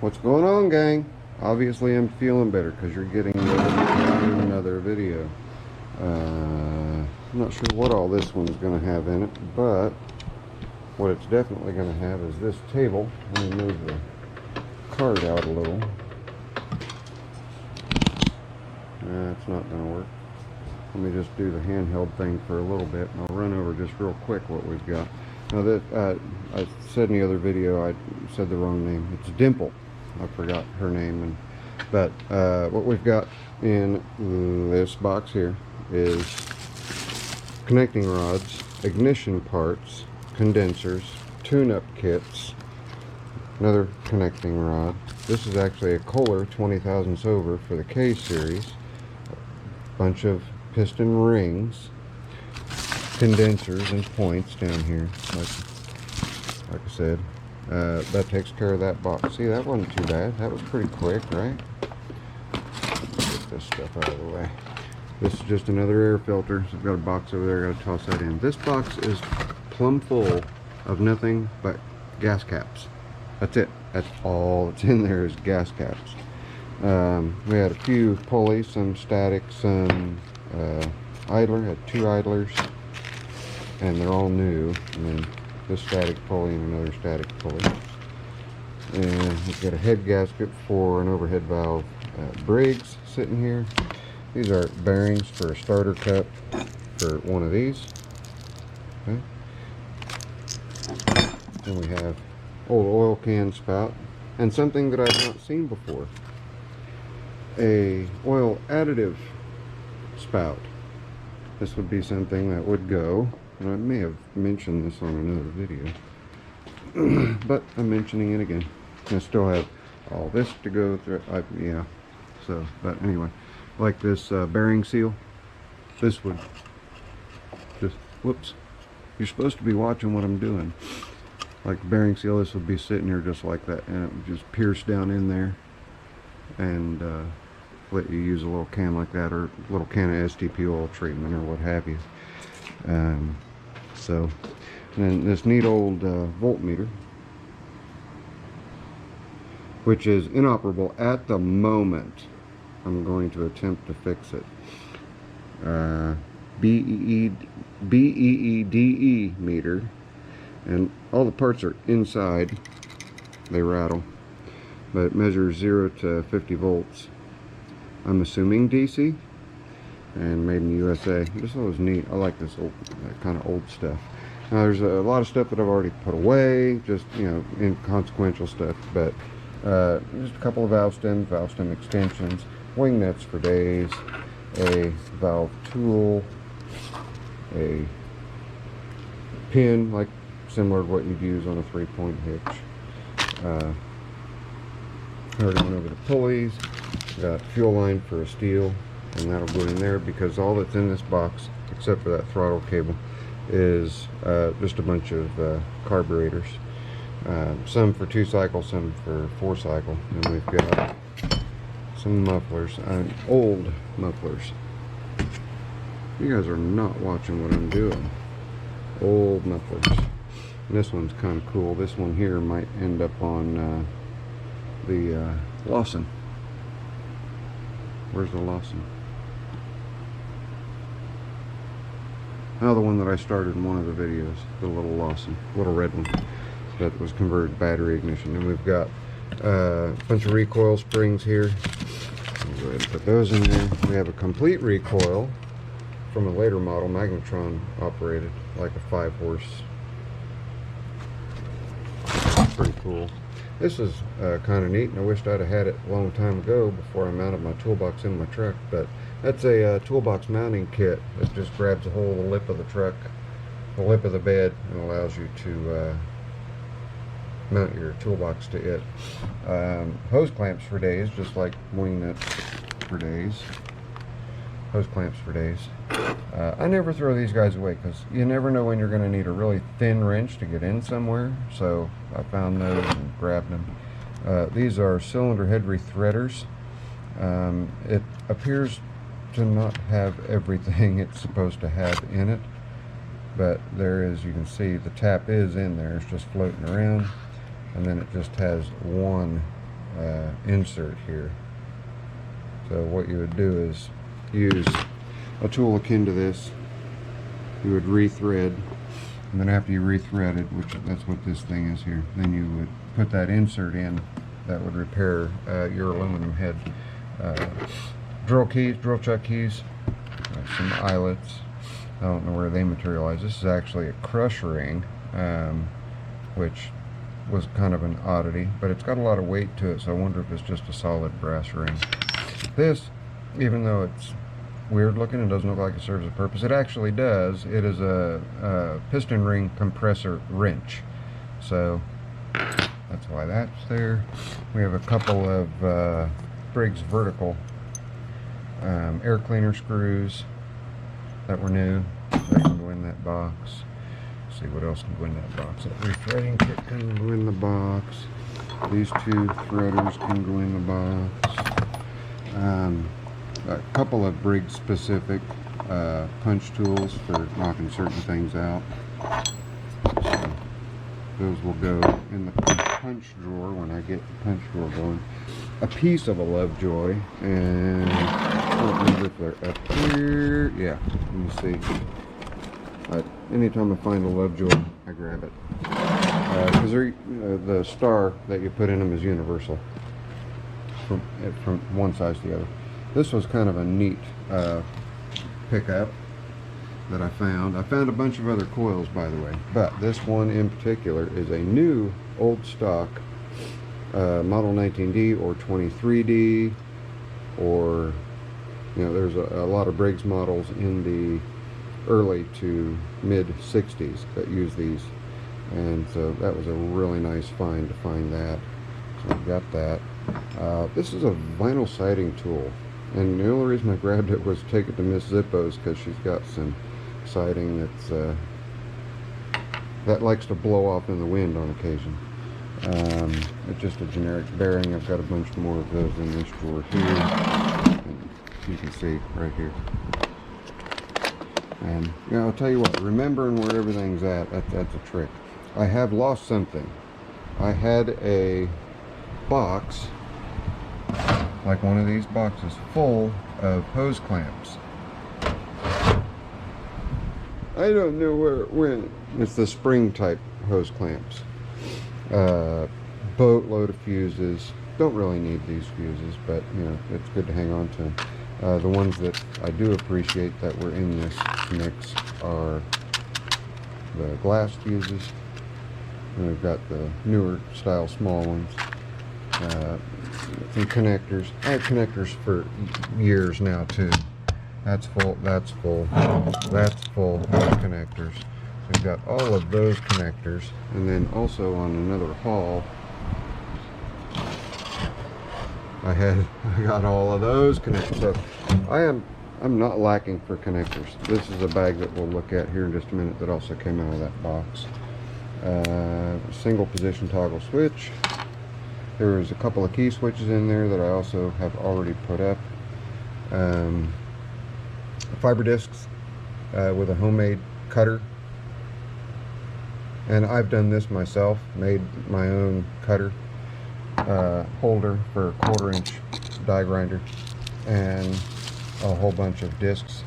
What's going on, gang? Obviously I'm feeling better because you're getting another video. I'm not sure what all this one's going to have in it, but what it's definitely going to have is this table. Let me move the card out a little. That's not going to work. Let me just do the handheld thing for a little bit, and I'll run over just real quick what we've got. Now that I said in the other video, I said the wrong name. It's Dimple. I forgot her name, but what we've got in this box here is connecting rods, ignition parts, condensers, tune-up kits, another connecting rod. This is actually a Kohler 20 thousandths over for the K series. A bunch of piston rings, condensers and points down here, like I said. That takes care of that box. See, that wasn't too bad. That was pretty quick, right? Get this stuff out of the way. This is just another air filter. So I've got a box over there. Got to toss that in. This box is plumb full of nothing but gas caps. That's it. That's all that's in there is gas caps. We had a few pulleys, some static, some idler. Had 2 idlers, and they're all new. And then this static pulley and another static pulley. And we've got a head gasket for an overhead valve Briggs sitting here. These are bearings for a starter cup for one of these. Okay. Then we have old oil can spout and something that I've not seen before. A oil additive spout. This would be something that would go, and I may have mentioned this on another video, but I'm mentioning it again. I still have all this to go through. Yeah, so, but anyway, like this bearing seal, this would just, whoops, you're supposed to be watching what I'm doing. Like the bearing seal, this would be sitting here just like that, and it would just pierce down in there and let you use a little can like that, or a little can of STP oil treatment, or what have you. So, and then this neat old voltmeter, which is inoperable at the moment. I'm going to attempt to fix it. BEEDE meter, and all the parts are inside. They rattle, but it measures 0 to 50 volts. I'm assuming DC, and made in the USA. This was neat. I like this old kind of old stuff. Now there's a lot of stuff that I've already put away, just, you know, inconsequential stuff, but just a couple of valve stem extensions, wing nuts for days, a valve tool, a pin like similar to what you'd use on a 3-point hitch. Already went over the pulleys. Got fuel line for a steel, and that'll go in there because all that's in this box, except for that throttle cable, is just a bunch of carburetors. Some for 2-cycle, some for 4-cycle, and we've got some mufflers, old mufflers. You guys are not watching what I'm doing. Old mufflers. And this one's kind of cool. This one here might end up on the Lawson. Where's the Lawson? Another one that I started in one of the videos, the little Lawson, little red one that was converted to battery ignition. And we've got a bunch of recoil springs here. I'll go ahead and put those in there. We have a complete recoil from a later model, magnetron operated, like a 5-horse. Pretty cool. This is kind of neat, and I wished I'd have had it a long time ago before I mounted my toolbox in my truck, but that's a Toolbox Mounting Kit that just grabs a hold of the lip of the truck, the lip of the bed, and allows you to mount your toolbox to it. Hose clamps for days, just like wing nuts for days. Hose clamps for days. I never throw these guys away because you never know when you're going to need a really thin wrench to get in somewhere, so I found those and grabbed them. These are cylinder Headre threaders. It appears to not have everything it's supposed to have in it, but there is, you can see the tap is in there, it's just floating around, and then it just has one insert here. So what you would do is use a tool akin to this. You would rethread, and then after you rethreaded, which that's what this thing is here, then you would put that insert in that would repair your aluminum head. Drill keys, drill chuck keys, some eyelets. I don't know where they materialize. This is actually a crush ring, which was kind of an oddity, but it's got a lot of weight to it, so I wonder if it's just a solid brass ring. This, even though it's weird looking and doesn't look like it serves a purpose, it actually does. It is a piston ring compressor wrench, so that's why that's there. We have a couple of Briggs vertical air cleaner screws that were new. That can go in that box. Let's see what else can go in that box. That rethreading kit can go in the box. These two threaders can go in the box. A couple of Briggs specific punch tools for knocking certain things out. So those will go in the punch drawer when I get the punch drawer going. A piece of a Lovejoy, and I don't remember if they're up here. Yeah, let me see. Anytime I find a Lovejoy, I grab it. Because the star that you put in them is universal from one size to the other. This was kind of a neat pickup that I found. I found a bunch of other coils, by the way, but this one in particular is a new old stock Model 19D or 23D, or there's a lot of Briggs models in the early to mid 60s that use these, and so that was a really nice find to find that. So I've got that. This is a vinyl siding tool, and the only reason I grabbed it was to take it to Miss Zippo's because she's got some siding that's that likes to blow off in the wind on occasion. It's just a generic bearing. I've got a bunch more of those in this drawer here, and you can see right here. And I'll tell you what, remembering where everything's at, that's a trick. I have lost something. I had a box, like one of these boxes, full of hose clamps. I don't know where it went. It's the spring type hose clamps. Boatload of fuses. Don't really need these fuses, but it's good to hang on to them. The ones that I do appreciate that were in this mix are the glass fuses, and we've got the newer style small ones. Some connectors. I had connectors for years now too. That's full, that's full, that's full of connectors. So we've got all of those connectors, and then also on another haul I got all of those connectors. So I'm not lacking for connectors. This is a bag that we'll look at here in just a minute that also came out of that box. Single position toggle switch. There's a couple of key switches in there that I also have already put up. Fiber discs with a homemade cutter. And I've done this myself, made my own cutter holder for a 1/4-inch die grinder, and a whole bunch of discs.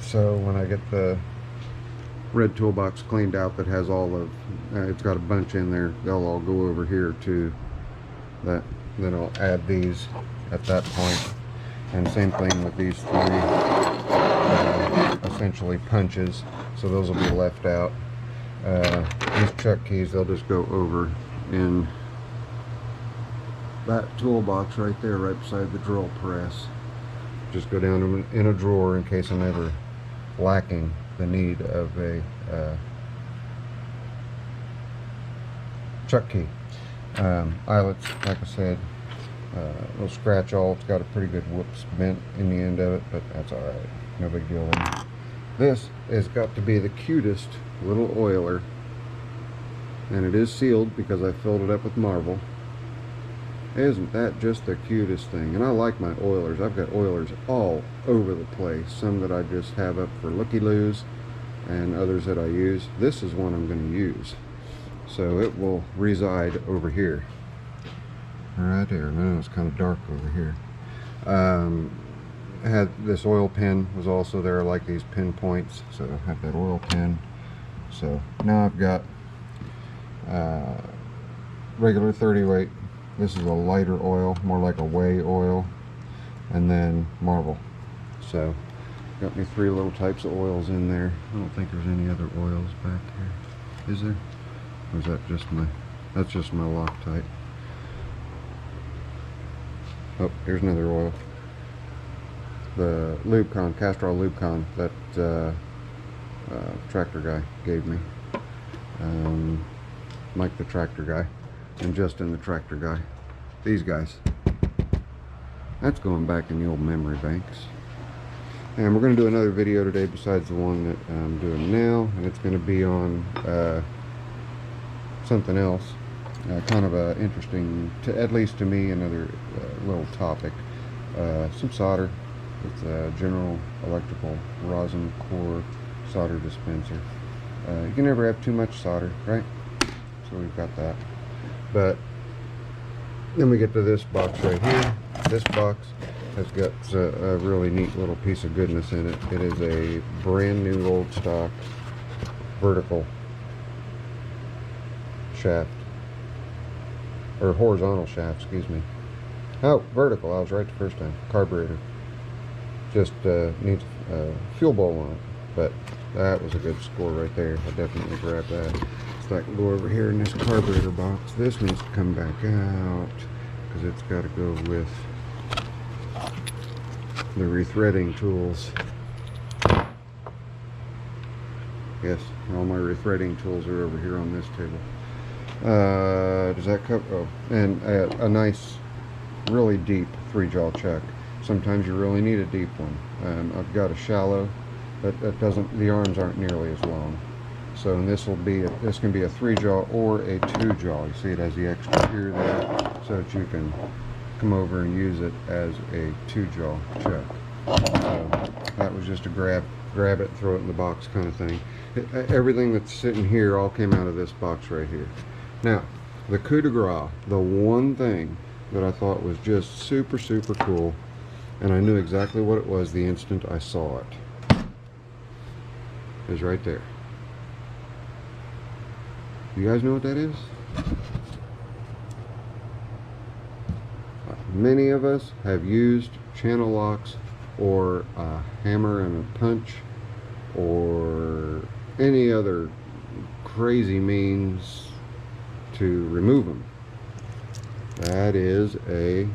So when I get the red toolbox cleaned out that has all of, it's got a bunch in there, they'll all go over here to that. Then I'll add these at that point. And same thing with these three, essentially punches, so those will be left out. These chuck keys, they'll just go over in that toolbox right there, right beside the drill press. Just go down in a drawer in case I'm ever lacking the need of a chuck key. Eyelets, like I said, it'll scratch all. It's got a pretty good whoops bent in the end of it, but that's alright, no big deal. This has got to be the cutest little oiler, and it is sealed because I filled it up with marble. Isn't that just the cutest thing? And I like my oilers. I've got oilers all over the place, some that I just have up for looky-loos and others that I use. This is one I'm going to use, so it will reside over here. right there. No, it's kind of dark over here. I had this oil pen was also there. I like these pin points, so I have that oil pen. So now I've got regular 30 weight. This is a lighter oil, more like a whey oil, and then Marble. So got me 3 little types of oils in there. I don't think there's any other oils back here. Is there? Or is that just my, that's just my Loctite. Oh, here's another oil. The Lubecon, Castrol Lubecon, that tractor guy gave me. Mike the tractor guy, and Justin the tractor guy. These guys. That's going back in the old memory banks. And we're going to do another video today besides the one that I'm doing now, and it's going to be on something else, kind of a interesting, at least to me, another little topic. Some solder. It's a General Electrical rosin core solder dispenser. You can never have too much solder, right? So we've got that. But then we get to this box right here. This box has got a really neat little piece of goodness in it. It is a brand new old stock vertical shaft, or horizontal shaft, excuse me. Oh, vertical, I was right the first time. Carburetor. Just needs a fuel bowl on it, but that was a good score right there. I definitely grabbed that. So I can go over here in this carburetor box. This needs to come back out because it's got to go with the rethreading tools. Yes, all my rethreading tools are over here on this table. Does that cover? Oh, and a nice, really deep 3-jaw chuck. Sometimes you really need a deep one. I've got a shallow, but that doesn't. The arms aren't nearly as long. So and this can be a 3-jaw or a 2-jaw. You see it has the extra here there, so that you can come over and use it as a 2-jaw chuck. So that was just a grab it, throw it in the box kind of thing. Everything that's sitting here all came out of this box right here. Now, the Coup De Gras, the one thing that I thought was just super, super cool, and I knew exactly what it was the instant I saw it, is right there. You guys know what that is? Many of us have used channel locks or a hammer and a punch or any other crazy means to remove them. That is a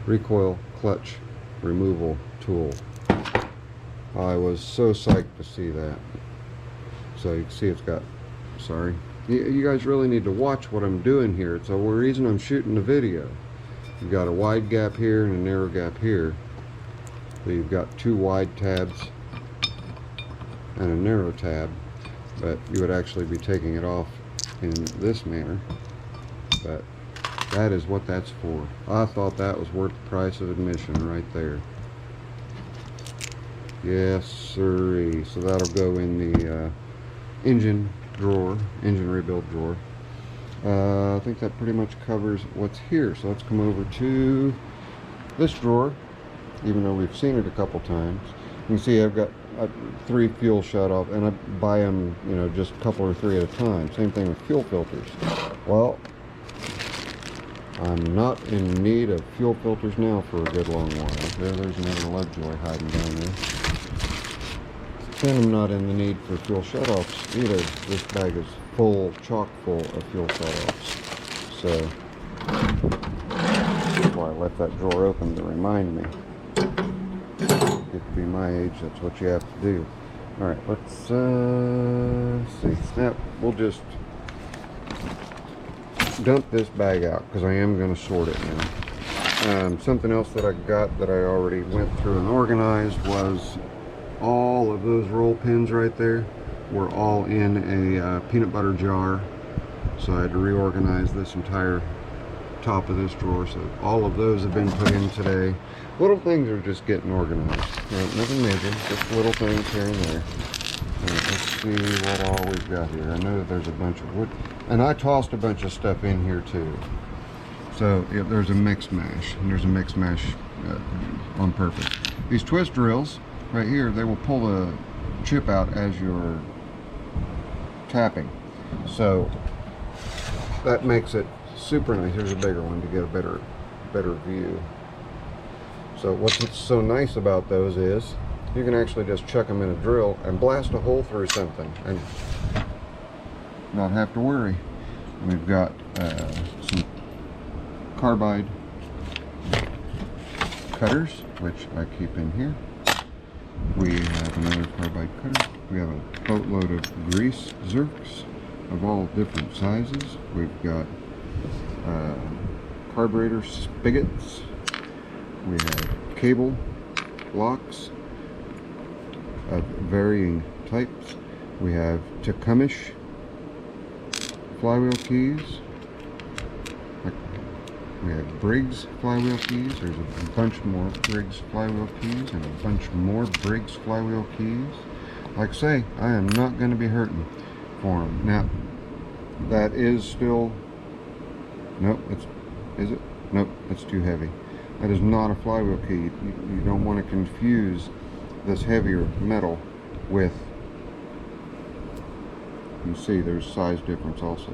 recoil clutch removal tool. I was so psyched to see that. So you can see it's got, sorry, you guys really need to watch what I'm doing here. It's the reason I'm shooting the video. You've got a wide gap here and a narrow gap here. So you've got 2 wide tabs and a narrow tab, but you would actually be taking it off in this manner. But that is what that's for. I thought that was worth the price of admission right there. Yes sirree. So that'll go in the engine drawer, engine rebuild drawer. I think that pretty much covers what's here. So let's come over to this drawer, even though we've seen it a couple times. You can see I've got 3 fuel shut-off, and I buy them, you know, just a couple or 3 at a time. Same thing with fuel filters. Well, I'm not in need of fuel filters now for a good long while. There's another Lovejoy hiding down there. And I'm not in the need for fuel shutoffs either. This bag is full, chock full of fuel shutoffs. So that's why I left that drawer open to remind me. Get to be my age, that's what you have to do. Alright, let's see. Now, we'll just dump this bag out because I am going to sort it now. Something else that I got that I already went through and organized was all of those roll pins right there were all in a peanut butter jar, so I had to reorganize this entire top of this drawer. So all of those have been put in today. Little things are just getting organized. Nothing major, just little things here and there. Let's see what all we've got here. I know that there's a bunch of wood, and I tossed a bunch of stuff in here too. So there's a mixed mash, and there's a mixed mash on purpose. These twist drills right here, they will pull the chip out as you're tapping, so that makes it super nice. Here's a bigger one to get a better view. So what's so nice about those is you can actually just chuck them in a drill and blast a hole through something and not have to worry. We've got some Carbide Cutters, which I keep in here. We have another Carbide Cutter. We have a boatload of grease zerks of all different sizes. We've got carburetor spigots. We have cable locks of varying types. We have Tecumseh flywheel keys. We have Briggs flywheel keys. There's a bunch more Briggs flywheel keys and a bunch more Briggs flywheel keys. Like I say, I am not going to be hurting for them. Now, that is still... Nope, is it? Nope, it's too heavy. That is not a flywheel key. You don't want to confuse this heavier metal with... You can see there's size difference also.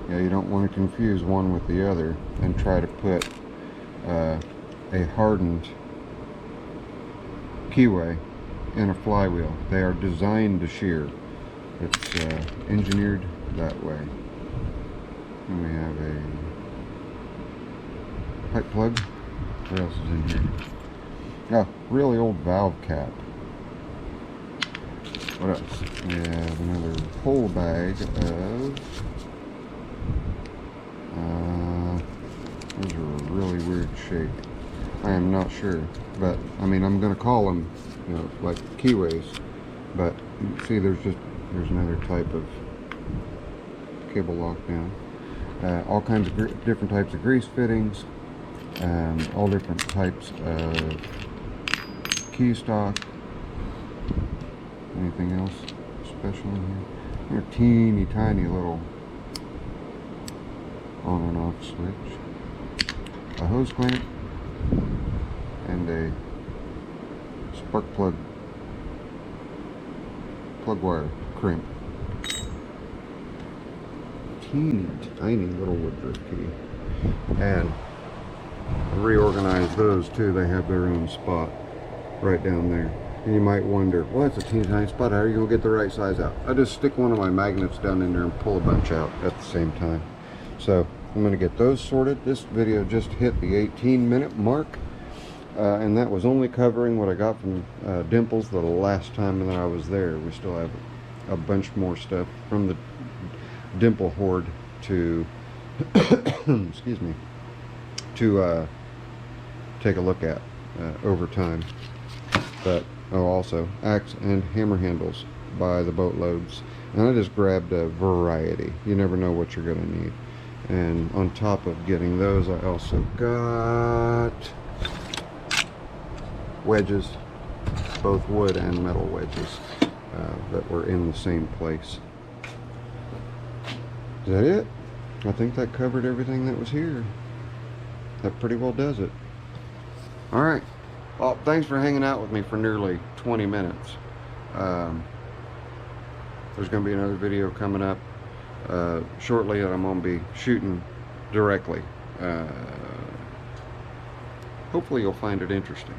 Yeah, you don't want to confuse one with the other and try to put a hardened keyway in a flywheel. They are designed to shear. It's engineered that way. And we have a pipe plug. What else is in here? Oh, really old valve cap. What else? We have another whole bag of... those are a really weird shape. I am not sure, but I mean, I'm going to call them, you know, like keyways. But you see, there's another type of cable lockdown. All kinds of different types of grease fittings, all different types of key stock. Anything else special in here? They're teeny tiny little on and off switch, a hose clamp, and a spark plug wire crimp. Teeny tiny little Woodruff key. And I reorganized those too. They have their own spot right down there. And you might wonder, well, that's a teeny tiny spot. How are you going to get the right size out? I just stick one of my magnets down in there and pull a bunch out at the same time. So I'm going to get those sorted. This video just hit the 18-minute mark. And that was only covering what I got from Dimple's the last time that I was there. We still have a bunch more stuff from the Dimple hoard to, excuse me, to take a look at over time. But also axe and hammer handles by the boatloads. And I just grabbed a variety. You never know what you're going to need. And on top of getting those, I also got wedges, both wood and metal wedges that were in the same place. Is that it? I think that covered everything that was here. That pretty well does it. Alright. Well, thanks for hanging out with me for nearly 20 minutes. There's going to be another video coming up shortly that I'm going to be shooting directly. Hopefully you'll find it interesting.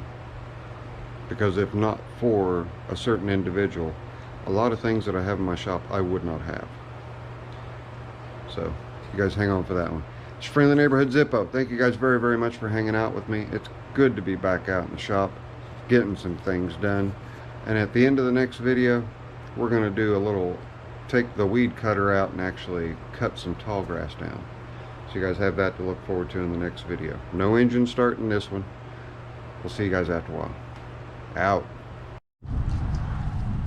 Because if not for a certain individual, a lot of things that I have in my shop I would not have. So, you guys hang on for that one. It's your friendly neighborhood Zippo. Thank you guys very, very much for hanging out with me. It's good to be back out in the shop, getting some things done. And at the end of the next video, we're going to do a little, take the weed cutter out and actually cut some tall grass down. So you guys have that to look forward to in the next video. No engine start in this one. We'll see you guys after a while. Out.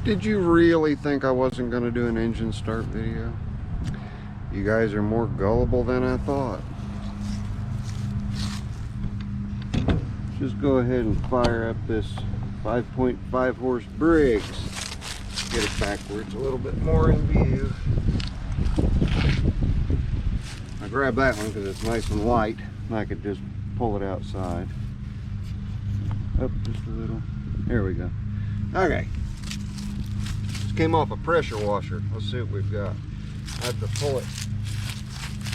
Did you really think I wasn't going to do an engine start video? You guys are more gullible than I thought. Just go ahead and fire up this 5.5 horse Briggs. Get it backwards a little bit more in view. I grabbed that one because it's nice and light, and I could just pull it outside. Up just a little. There we go. Okay. This came off a pressure washer. Let's see what we've got. I have to pull it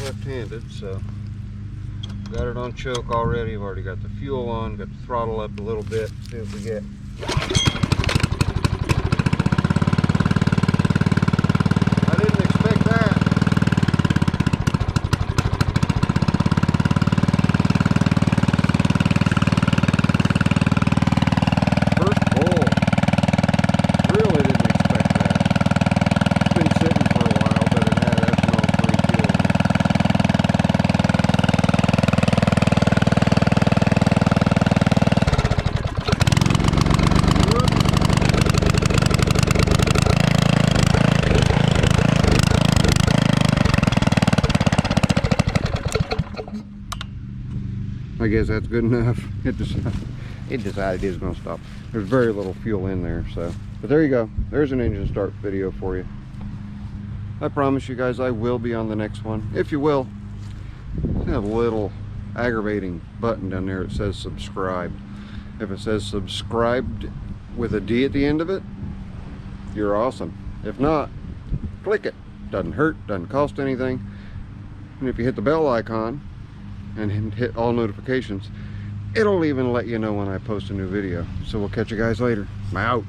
left-handed, so got it on choke already. I've already got the fuel on, got the throttle up a little bit. See what we get. I didn't expect that. First pull. Really didn't expect that. It's been sitting for a while, but it had ethanol-free fuel in it. I guess that's good enough. It decided it was going to stop. There's very little fuel in there, so. But there you go. There's an engine start video for you. I promise you guys I will be on the next one. If you will. There's a little aggravating button down there. It says subscribe. If it says subscribed with a D at the end of it, you're awesome. If not, click it. Doesn't hurt, doesn't cost anything. And if you hit the bell icon and hit all notifications, it'll even let you know when I post a new video. So we'll catch you guys later. I'm out.